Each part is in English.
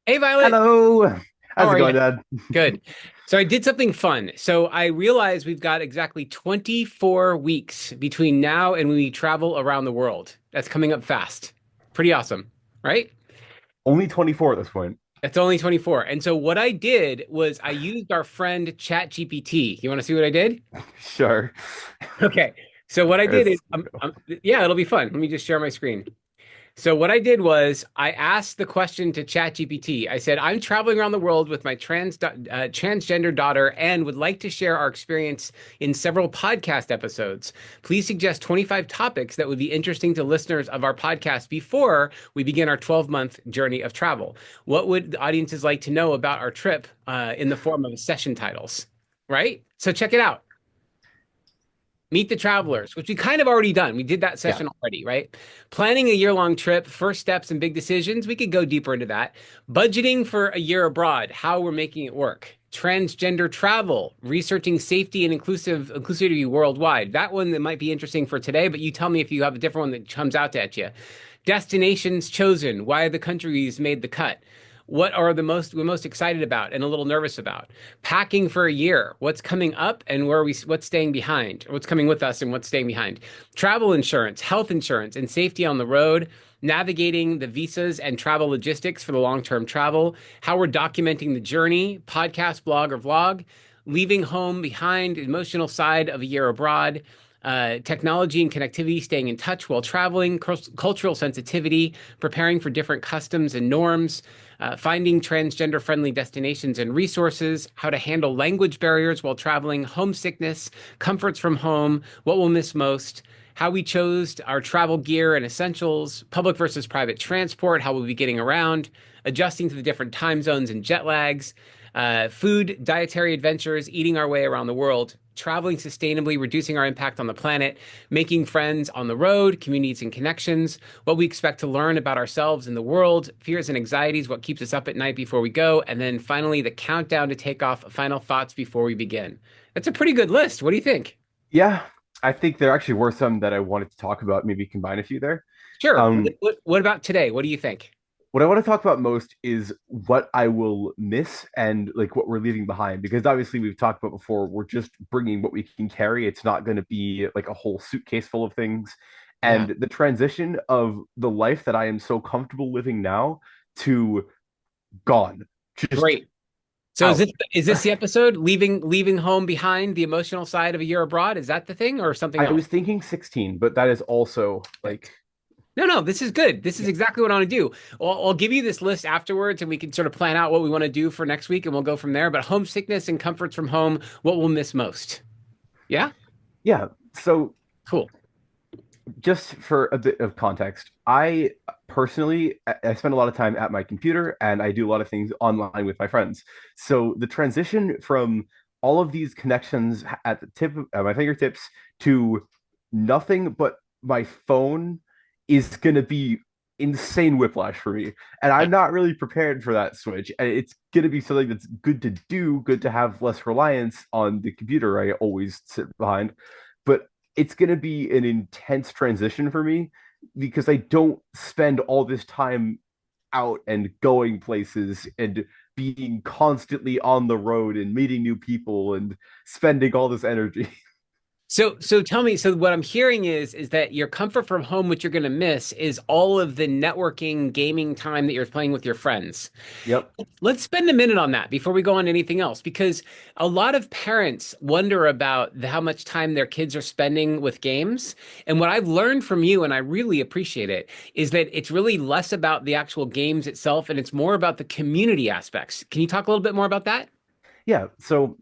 Hey, Violet. Hello. How How's it are you? going, Dad? Good. So I did something fun. So I realized we've got exactly 24 weeks between now and when we travel around the world. That's coming up fast. Pretty awesome, right? Only 24 at this point. It's only 24. And so what I did was I used our friend ChatGPT. You want to see what I did? Sure. Okay. So what I did is, It's, yeah, it'll be fun. Let me just share my screen. So what I did was I asked the question to ChatGPT. I said, "I'm traveling around the world with my transgender daughter and would like to share our experience in several podcast episodes. Please suggest 25 topics that would be interesting to listeners of our podcast before we begin our 12-month journey of travel. What would the audiences like to know about our trip in the form of session titles?" Right? So check it out. Meet the Travelers, which we kind of already done. We did that yeah. session already, right? Planning a year-long trip, first steps and big decisions. We could go deeper into that. Budgeting for a year abroad, how we're making it work. Transgender travel, researching safety and inclusivity worldwide. That one that might be interesting for today, but you tell me if you have a different one that comes out at you. Destinations chosen, why the countries made the cut. What are we're most excited about and a little nervous about? Packing for a year, what's coming up and what's staying behind, or what's coming with us and what's staying behind. Travel insurance, health insurance, and safety on the road. Navigating the visas and travel logistics for the long-term travel. How we're documenting the journey, podcast, blog, or vlog. Leaving home behind, emotional side of a year abroad. Technology and connectivity, staying in touch while traveling, cultural sensitivity, preparing for different customs and norms, finding transgender friendly destinations and resources, how to handle language barriers while traveling, homesickness, comforts from home, what we'll miss most, how we chose our travel gear and essentials, public versus private transport, how we'll be getting around, adjusting to the different time zones and jet lags, food, dietary adventures, eating our way around the world, traveling sustainably, reducing our impact on the planet, making friends on the road, communities and connections, what we expect to learn about ourselves and the world, fears and anxieties, what keeps us up at night before we go, and then finally the countdown to take off, final thoughts before we begin. That's a pretty good list. What do you think? Yeah. I think there actually were some that I wanted to talk about, maybe combine a few there. Sure. Um, What about today? What do you think? what I want to talk about most is what I will miss and like what we're leaving behind, because obviously we've talked about before, we're just bringing what we can carry. It's not going to be like a whole suitcase full of things. Yeah. And the transition of the life that I am so comfortable living now to gone, just Great. So out. is this the episode? Leaving home behind, the emotional side of a year abroad? Is that the thing or something I else? was thinking 16, but that is also like, No, no, this is good. This is yeah, exactly what I want to do. I'll give you this list afterwards and we can sort of plan out what we want to do for next week and we'll go from there. But homesickness and comforts from home, what we'll miss most. Yeah? yeah. So Cool. just for a bit of context, I personally I spend a lot of time at my computer and I do a lot of things online with my friends. So the transition from all of these connections at the tip of my fingertips to nothing but my phone is going to be insane whiplash for me. And I'm not really prepared for that switch. And it's going to be something that's good to do, good to have less reliance on the computer I always sit behind. But it's going to be an intense transition for me because I don't spend all this time out and going places and being constantly on the road and meeting new people and spending all this energy. So tell me, so what I'm hearing is that your comfort from home, what you're going to miss is all of the networking, gaming time that you're playing with your friends. Yep. Let's spend a minute on that before we go on to anything else, because a lot of parents wonder about how much time their kids are spending with games. And what I've learned from you, and I really appreciate it, is that it's really less about the actual games itself and it's more about the community aspects. Can you talk a little bit more about that? Yeah. So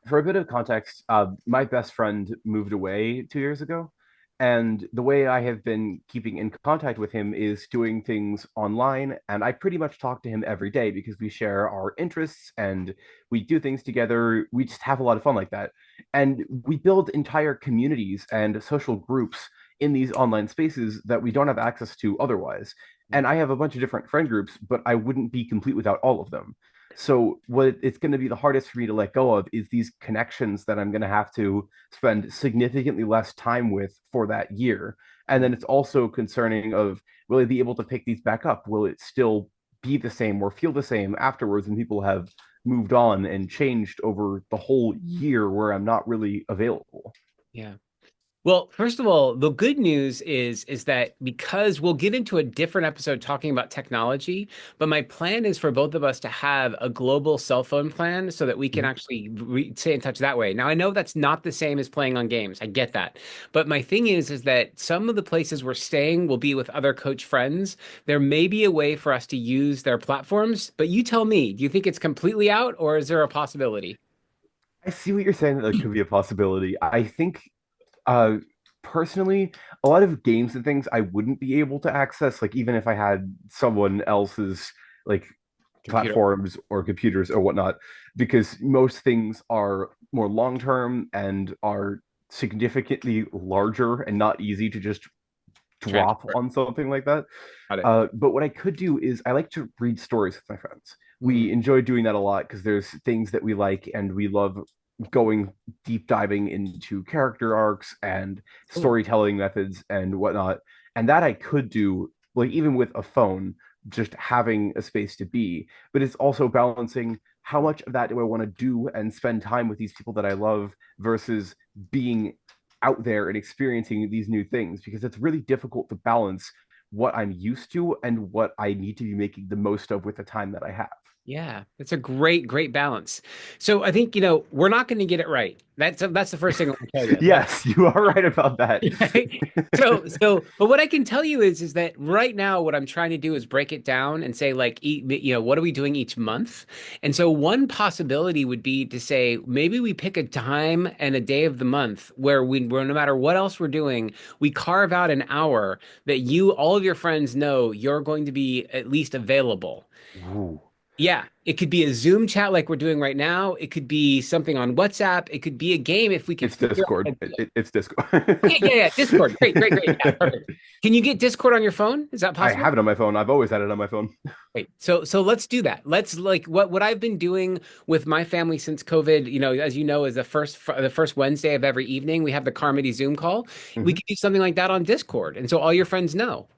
for a bit of context, my best friend moved away 2 years ago. And the way I have been keeping in contact with him is doing things online. And I pretty much talk to him every day because we share our interests and we do things together. We just have a lot of fun like that. And we build entire communities and social groups in these online spaces that we don't have access to otherwise. And I have a bunch of different friend groups, but I wouldn't be complete without all of them. So what it's going to be the hardest for me to let go of is these connections that I'm going to have to spend significantly less time with for that year. And then it's also concerning of will I be able to pick these back up? Will it still be the same or feel the same afterwards when people have moved on and changed over the whole year where I'm not really available. Yeah. Well, first of all, the good news is that because we'll get into a different episode talking about technology, but my plan is for both of us to have a global cell phone plan so that we can Mhm. actually stay in touch that way. Now, I know that's not the same as playing on games. I get that. But my thing is that some of the places we're staying will be with other coach friends. There may be a way for us to use their platforms, but you tell me, do you think it's completely out or is there a possibility? I see what you're saying that that could be a possibility. I think Uh, personally, a lot of games and things I wouldn't be able to access, like even if I had someone else's like Computer. platforms or computers or whatnot, because most things are more long term and are significantly larger and not easy to just drop Transport. on something like that. Got it. But what I could do is I like to read stories with my friends. Mm. We enjoy doing that a lot because there's things that we like and we love going deep diving into character arcs and Cool. storytelling methods and whatnot. And that I could do like even with a phone, just having a space to be. But it's also balancing how much of that do I want to do and spend time with these people that I love versus being out there and experiencing these new things because it's really difficult to balance what I'm used to and what I need to be making the most of with the time that I have. Yeah, it's a great, great balance. So I think, we're not going to get it right. That's the first thing I want to tell you. Yes, you are right about that. Right? But what I can tell you is that right now, what I'm trying to do is break it down and say, like, what are we doing each month? And so one possibility would be to say, maybe we pick a time and a day of the month where no matter what else we're doing, we carve out an hour that all of your friends know you're going to be at least available. Ooh, Yeah, it could be a Zoom chat like we're doing right now. It could be something on WhatsApp. It could be a game if we can it's figure out how Discord. to do it. It's Discord. Okay, yeah, yeah, Discord. Great, great, great. Yeah, perfect. Can you get Discord on your phone? Is that I possible? have it on my phone. I've always had it on my phone. Great. So let's do that. Let's like what I've been doing with my family since COVID, as you know, is the first Wednesday of every evening, we have the Carmody Zoom call. We Mhm. could do something like that on Discord. And so all your friends know.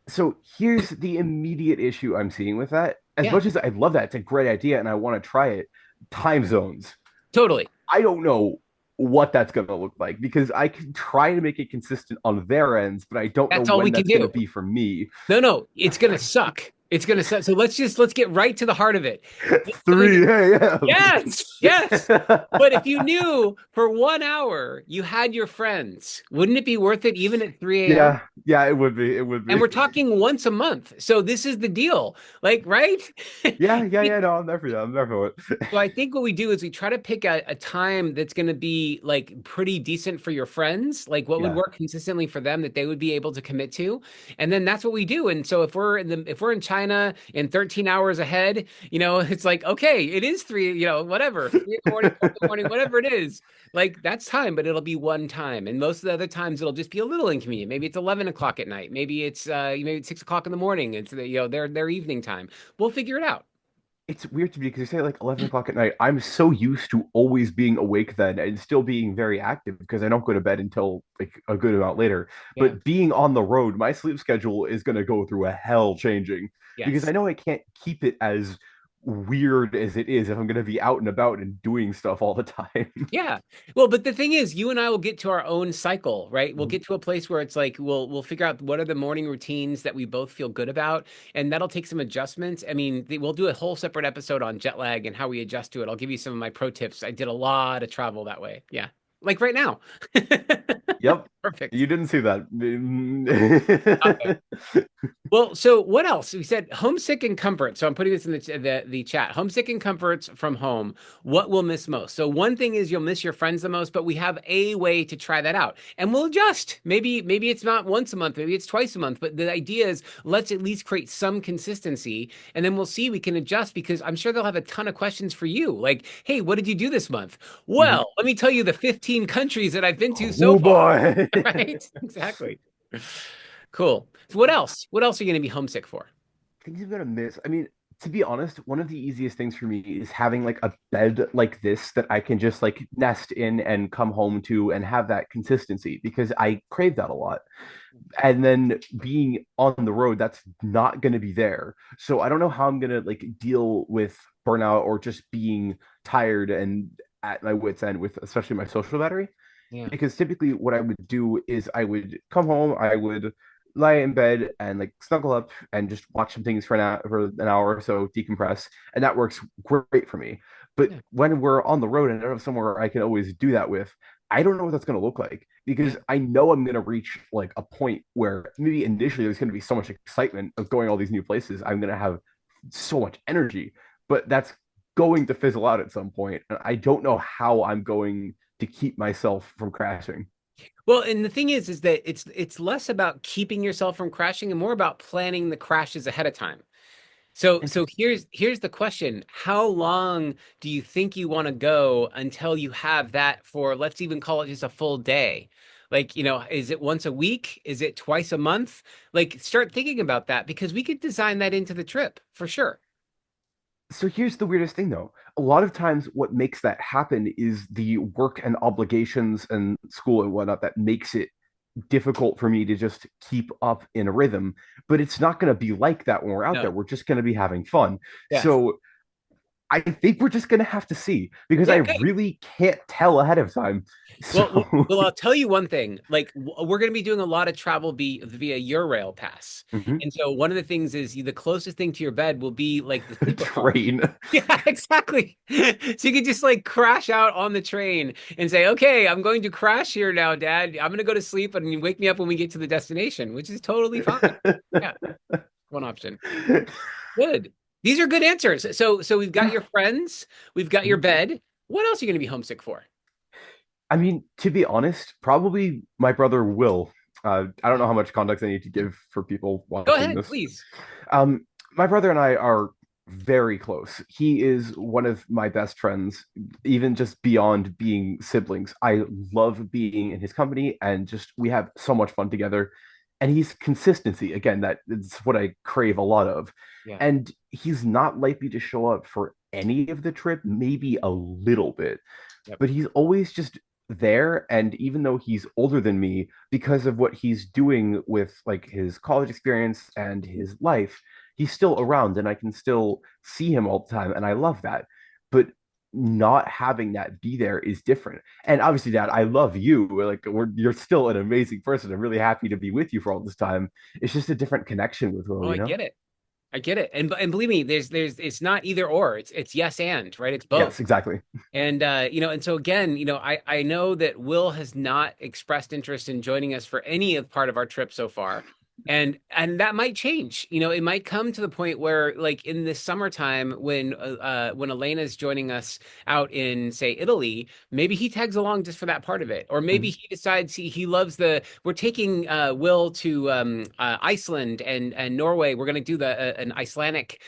So here's the immediate issue I'm seeing with that. As Yeah, much as I love that, it's a great idea and I want to try it. Time zones. totally. I don't know what that's going to look like because I can try to make it consistent on their ends, but I don't know That's all we when can that's going to do. be for me. No, no, it's gonna suck. It's gonna suck. So let's get right to the heart of it. Something 3 a.m. Yes, yes. But if you knew for 1 hour you had your friends, wouldn't it be worth it even at 3 a.m.? Yeah, yeah, it would be. It would And be. we're talking once a month. So this is the deal. Like, right? Yeah, yeah, yeah. No, I'm there for that. I'm there for it. So I think what we do is we try to pick a time that's going to be like pretty decent for your friends, like what would Yeah. work consistently for them that they would be able to commit to. And then that's what we do. And so if we're in China in 13 hours ahead, it's like, okay, it is three, whatever, 3 in the morning, 4 in the morning, whatever it is. Like that's time, but it'll be one time. And most of the other times it'll just be a little inconvenient. Maybe it's 11 o'clock at night. Maybe it's 6 o'clock in the morning. It's their evening time. We'll figure it out. It's weird to me because you say like 11 o'clock at night. I'm so used to always being awake then and still being very active because I don't go to bed until like a good amount later. Yeah. But being on the road, my sleep schedule is going to go through a hell changing because I Yes. know I can't keep it as weird as it is if I'm going to be out and about and doing stuff all the time. Yeah. Well, but the thing is, you and I will get to our own cycle, right? We'll get to a place where it's like we'll figure out what are the morning routines that we both feel good about, and that'll take some adjustments. I mean, we'll do a whole separate episode on jet lag and how we adjust to it. I'll give you some of my pro tips. I did a lot of travel that way. Yeah. Like right now. Yep. Perfect. You didn't see that. Okay. Well, so what else? We said homesick and comfort. So I'm putting this in the chat. Homesick and comforts from home. What we'll miss most? So one thing is you'll miss your friends the most, but we have a way to try that out, and we'll adjust. Maybe it's not once a month, maybe it's twice a month. But the idea is let's at least create some consistency, and then we'll see we can adjust because I'm sure they'll have a ton of questions for you. Like, hey, what did you do this month? Mhm. Well, let me tell you the 15 countries that I've been to so Oh far. boy. Right? Exactly. Cool. So what else? What else are you going to be homesick for? Things I'm gonna miss. I mean, To be honest, one of the easiest things for me is having like a bed like this that I can just like nest in and come home to and have that consistency because I crave that a lot. And then being on the road, that's not going to be there. So I don't know how I'm going to like deal with burnout or just being tired and at my wits end with especially my social battery, Yeah. because typically what I would do is I would come home, I would lie in bed and like snuggle up and just watch some things for an hour or so, decompress, and that works great for me. But Yeah. when we're on the road and I don't have somewhere I can always do that with, I don't know what that's going to look like Yeah. because I know I'm going to reach like a point where maybe initially there's going to be so much excitement of going all these new places. I'm going to have so much energy, but that's going to fizzle out at some point, and I don't know how I'm going to keep myself from crashing. Well, and the thing is that it's less about keeping yourself from crashing and more about planning the crashes ahead of time. So Interesting. here's the question. How long do you think you want to go until you have that for, let's even call it just a full day? Like, is it once a week? Is it twice a month? Like, start thinking about that because we could design that into the trip for sure. So here's the weirdest thing though. A lot of times what makes that happen is the work and obligations and school and whatnot that makes it difficult for me to just keep up in a rhythm. But it's not going to be like that when we're out there. No. We're just going to be having fun. Yes. So I think we're just going to have to see because I Yeah, good. really can't tell ahead of time. So, I'll tell you one thing. Like, we're going to be doing a lot of travel via Eurail pass, mhm. and so one of the things is the closest thing to your bed will be like the sleeper car. Train. Yeah, exactly. So you could just like crash out on the train and say, "Okay, I'm going to crash here now, Dad. I'm going to go to sleep, and you wake me up when we get to the destination," which is totally fine. Yeah, one option. Good. These are good answers. So we've got Yeah. your friends, we've got your Mhm. bed. What else are you going to be homesick for? I mean, to be honest, probably my brother Will. I don't know how much context I need to give for people Go watching ahead, this. please. Um, my brother and I are very close. He is one of my best friends, even just beyond being siblings. I love being in his company and just we have so much fun together. And he's consistency. Again, that is what I crave a lot of. Yeah. And he's not likely to show up for any of the trip, maybe a little bit, Yep. but he's always just there. And even though he's older than me, because of what he's doing with like his college experience and his life, he's still around and I can still see him all the time. And I love that. But not having that be there is different. And obviously, Dad, I love you. Like you're still an amazing person. I'm really happy to be with you for all this time. It's just a different connection with Oh, Will, I you know? get it. I get it. And believe me, there's it's not either or. It's yes and, right? It's Yes, both. exactly. And and so again, I know that Will has not expressed interest in joining us for any of part of our trip so far. And that might change. It might come to the point where like in the summertime when Elena's joining us out in say Italy, maybe he tags along just for that part of it. Or maybe Mhm. he decides he loves we're taking Will to Iceland and Norway. We're going to do an Icelandic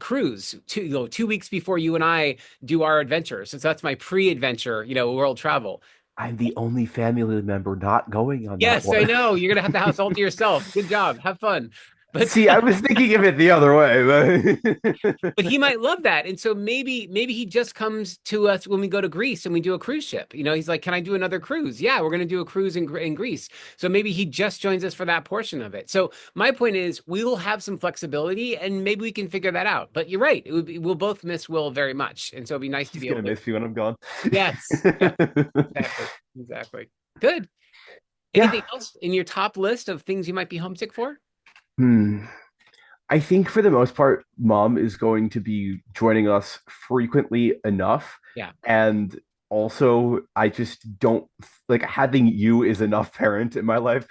cruise 2 weeks before you and I do our adventure. So that's my pre-adventure, world travel. I'm the only family member not going on that Yes, I one. know. You're gonna have the house all to yourself. Good job. Have fun. But See, I was thinking of it the other way, but but he might love that. And so maybe he just comes to us when we go to Greece and we do a cruise ship. He's like, "Can I do another cruise?" Yeah, we're gonna do a cruise in Greece. So maybe he just joins us for that portion of it. So my point is we will have some flexibility and maybe we can figure that out. But you're right. We'll both miss Will very much. And so it'd be nice to he's be able gonna to. miss you when I'm gone. Yes. Yes. Exactly. Exactly. Good. Yeah. Anything else in your top list of things you might be homesick for? Hmm. I think for the most part, mom is going to be joining us frequently enough. Yeah. And also, I just don't like having you is enough parent in my life.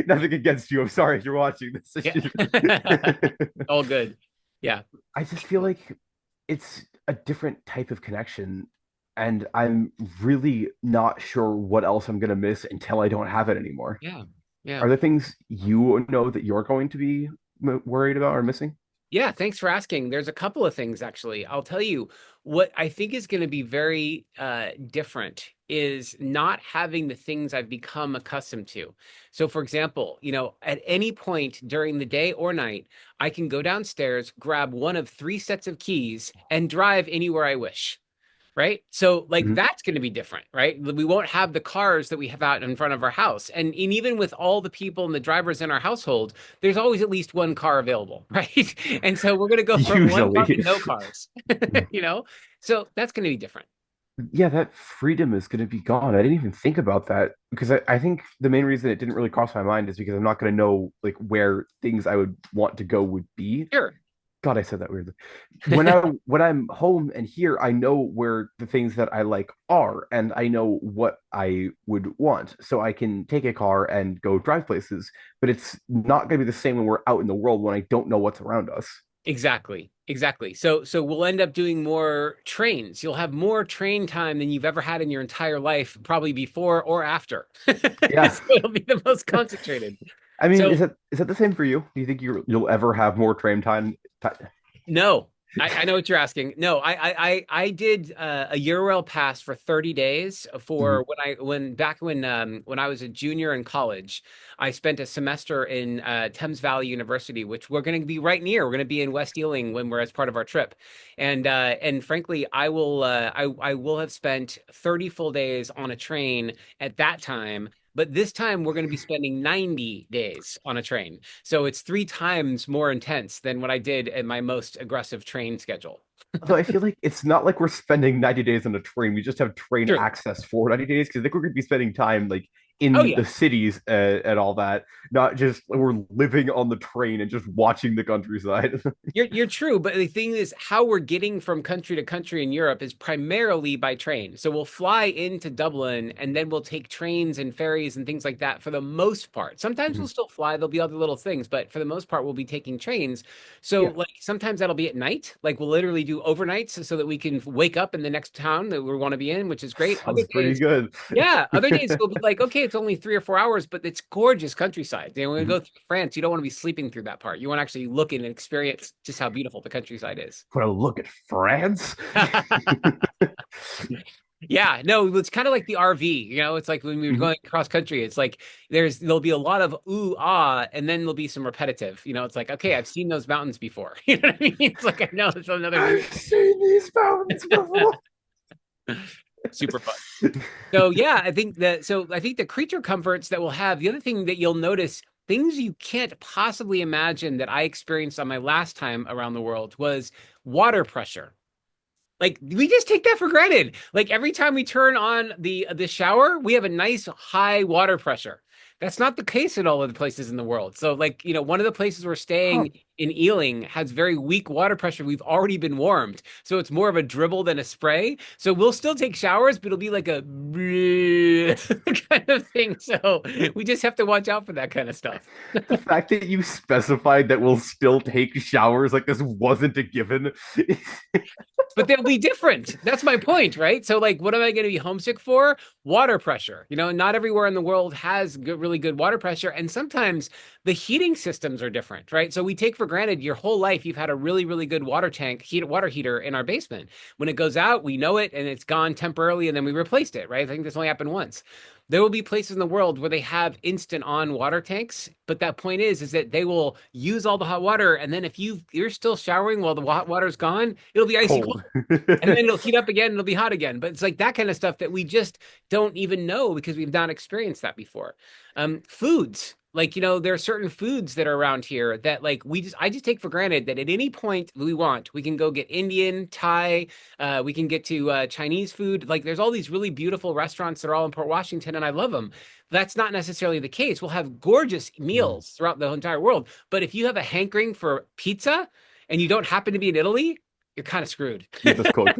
Nothing against you. I'm sorry if you're watching this. It's Yeah. just All good. Yeah. I just feel like it's a different type of connection. And I'm really not sure what else I'm going to miss until I don't have it anymore. Yeah. Yeah. Are there things you know that you're going to be worried about or missing? Yeah, thanks for asking. There's a couple of things actually. I'll tell you what I think is going to be very different is not having the things I've become accustomed to. So, for example, at any point during the day or night, I can go downstairs, grab one of three sets of keys, and drive anywhere I wish. Right. So, like, Mhm. that's going to be different, right? We won't have the cars that we have out in front of our house. And even with all the people and the drivers in our household, there's always at least one car available, right? And so we're going to go from one car to Usually. no cars, you know? So that's going to be different. Yeah, that freedom is going to be gone. I didn't even think about that because I think the main reason it didn't really cross my mind is because I'm not going to know like where things I would want to go would be. Sure. God, I said that weirdly. When I'm home and here, I know where the things that I like are, and I know what I would want. So I can take a car and go drive places, but it's not going to be the same when we're out in the world when I don't know what's around us. Exactly. Exactly. So we'll end up doing more trains. You'll have more train time than you've ever had in your entire life, probably before or after. Yeah. So it'll be the most concentrated. I mean, So is that the same for you? Do you think you'll ever have more train time? no, I know what you're asking. No, I did a Eurail pass for 30 days Mhm. for when I was a junior in college. I spent a semester in Thames Valley University, which we're going to be right near. We're going to be in West Ealing when we're as part of our trip, and frankly, I will have spent 30 full days on a train at that time. But this time we're going to be spending 90 days on a train. So it's three times more intense than what I did in my most aggressive train schedule. Although I feel like it's not like we're spending 90 days on a train. We just have train True. access for 90 days because I think we're going to be spending time like Oh in yeah. the cities and all that, not just like, we're living on the train and just watching the countryside. You're true, but the thing is, how we're getting from country to country in Europe is primarily by train. So we'll fly into Dublin and then we'll take trains and ferries and things like that for the most part. Sometimes we'll Mhm. still fly, there'll be other little things, but for the most part, we'll be taking trains. So, Yeah, like, sometimes that'll be at night. Like, we'll literally do overnights so that we can wake up in the next town that we want to be in, which is great. Other sounds pretty days, good. yeah, other days it'll be like, okay, it's only 3 or 4 hours, but it's gorgeous countryside. When we Mhm. go through France, you don't want to be sleeping through that part. You want to actually look in and experience just how beautiful the countryside is. Want to look at France? Yeah, no, it's kind of like the RV. It's like when we were Mhm. going cross country. It's like there'll be a lot of ooh ah, and then there'll be some repetitive. It's like, okay, I've seen those mountains before. You know what I mean? It's like I know it's another view. I've seen these mountains before. Super fun. So yeah, I think the creature comforts that we'll have, the other thing that you'll notice, things you can't possibly imagine that I experienced on my last time around the world was water pressure. Like we just take that for granted. Like every time we turn on the shower, we have a nice high water pressure. That's not the case in all of the places in the world. So like, one of the places we're Huh. staying in Ealing has very weak water pressure. We've already been warmed. So it's more of a dribble than a spray. So we'll still take showers, but it'll be like a kind of thing. So we just have to watch out for that kind of stuff. The fact that you specified that we'll still take showers like this wasn't a given. But they'll be different. That's my point, right? So, like, what am I going to be homesick for? Water pressure. Not everywhere in the world has really good water pressure. And sometimes the heating systems are different, right? So, we take for granted your whole life you've had a really, really good water heater in our basement. When it goes out, we know it and it's gone temporarily and then we replaced it, right? I think this only happened once. There will be places in the world where they have instant on water tanks, but that point is that they will use all the hot water, and then if you're still showering while the hot water's gone, it'll be icy cold, Cold. and then it'll heat up again and it'll be hot again. But it's like that kind of stuff that we just don't even know because we've not experienced that before. Foods. Like, there are certain foods that are around here that like I just take for granted that at any point we want, we can go get Indian, Thai, we can get to Chinese food. Like there's all these really beautiful restaurants that are all in Port Washington and I love them. That's not necessarily the case. We'll have gorgeous Mm. meals throughout the entire world. But if you have a hankering for pizza and you don't happen to be in Italy, you're kind of screwed. You're just cooked.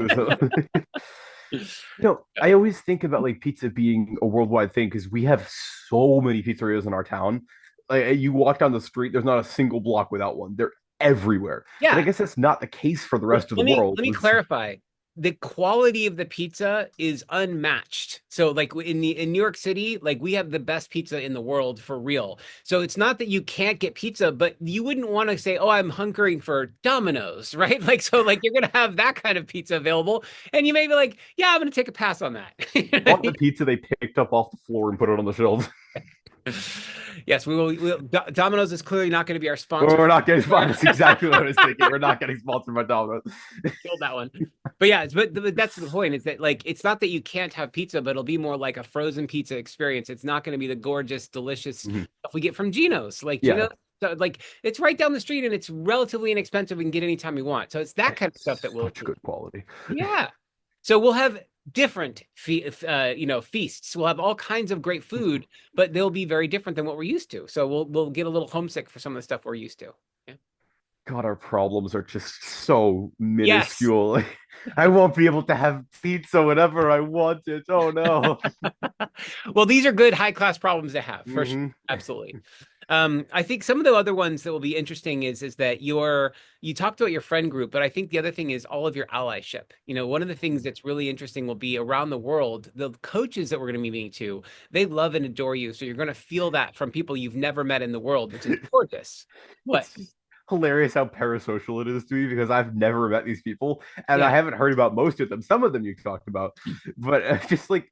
I always think about like pizza being a worldwide thing because we have so many pizzerias in our town. Like you walk down the street, there's not a single block without one. They're everywhere. But I Yeah. guess that's not the case for the Let rest of the let me world. let me It's clarify. the quality of the pizza is unmatched. So like in New York City, like we have the best pizza in the world for real. So it's not that you can't get pizza, but you wouldn't want to say, "Oh, I'm hunkering for Domino's," right? Like so like you're going to have that kind of pizza available and you may be like, "Yeah, I'm going to take a pass on that." You know what I Want the pizza they picked up off the floor and put it on the shelves. mean? Yes, we will. Domino's is clearly not going to be our sponsor. We're not getting sponsored. That's exactly what I was thinking. We're not getting sponsored by Domino's. Killed that one. But yeah, but that's the point. Is that like it's not that you can't have pizza, but it'll be more like a frozen pizza experience. It's not going to be the gorgeous, delicious Mhm. stuff we get from Geno's. Like Yeah, Geno's, so, like it's right down the street and it's relatively inexpensive. We can get anytime we want. So it's that kind of stuff that we'll such good quality. yeah. So we'll have different feasts. We'll have all kinds of great food, but they'll be very different than what we're used to. So we'll get a little homesick for some of the stuff we're used to. Yeah. God, our problems are just so Yes. minuscule. I won't be able to have pizza whenever I want it. Oh no. Well, these are good high class problems to have for sure. Hmm. Absolutely. I think some of the other ones that will be interesting is that you talked about your friend group, but I think the other thing is all of your allyship. You know, one of the things that's really interesting will be around the world, the coaches that we're going to be meeting to, they love and adore you. So you're going to feel that from people you've never met in the world, which is gorgeous. What? It's just hilarious how parasocial it is to me because I've never met these people and I Yeah. haven't heard about most of them. Some of them you talked about, but just like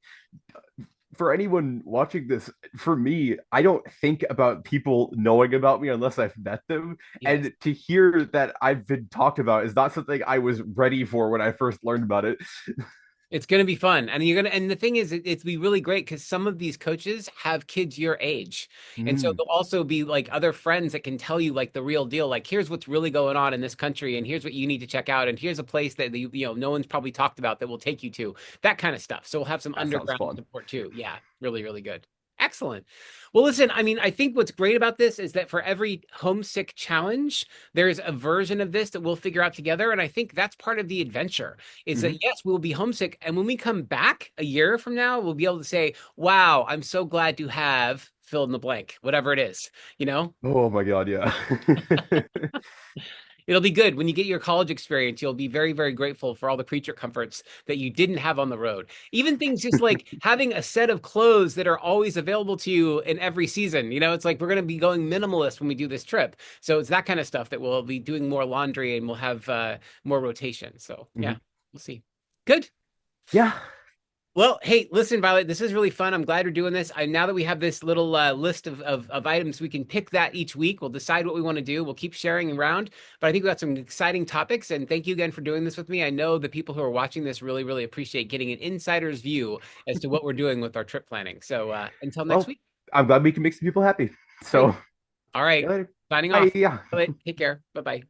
for anyone watching this, for me, I don't think about people knowing about me unless I've met them. Yes. And to hear that I've been talked about is not something I was ready for when I first learned about it. It's going to be fun. And and the thing is, it's be really great because some of these coaches have kids your age. And so Mm, there'll also be like other friends that can tell you like the real deal. Like, here's what's really going on in this country, and here's what you need to check out. And here's a place that no one's probably talked about that will take you to that kind of stuff. So we'll have some that sounds underground fun. support too. Yeah, really, really good. Excellent. Well, listen, I mean, I think what's great about this is that for every homesick challenge, there's a version of this that we'll figure out together. And I think that's part of the adventure is that Hmm. yes, we'll be homesick. And when we come back a year from now, we'll be able to say, wow, I'm so glad to have fill in the blank, whatever it is, you know? Oh my God, yeah. It'll be good. When you get your college experience, you'll be very, very grateful for all the creature comforts that you didn't have on the road. Even things just like having a set of clothes that are always available to you in every season. You know, it's like we're going to be going minimalist when we do this trip. So it's that kind of stuff that we'll be doing more laundry and we'll have more rotation. So yeah, Hmm. we'll see. Good. Yeah. Well, hey, listen, Violet, this is really fun. I'm glad we're doing this. Now that we have this little list of items, we can pick that each week. We'll decide what we want to do. We'll keep sharing around. But I think we got some exciting topics. And thank you again for doing this with me. I know the people who are watching this really, really appreciate getting an insider's view as to what we're doing with our trip planning. So until next Well, week, I'm glad we can make some people happy. great. So, All see you right. later. Signing Bye. off. Yeah. Violet, take care. Bye bye.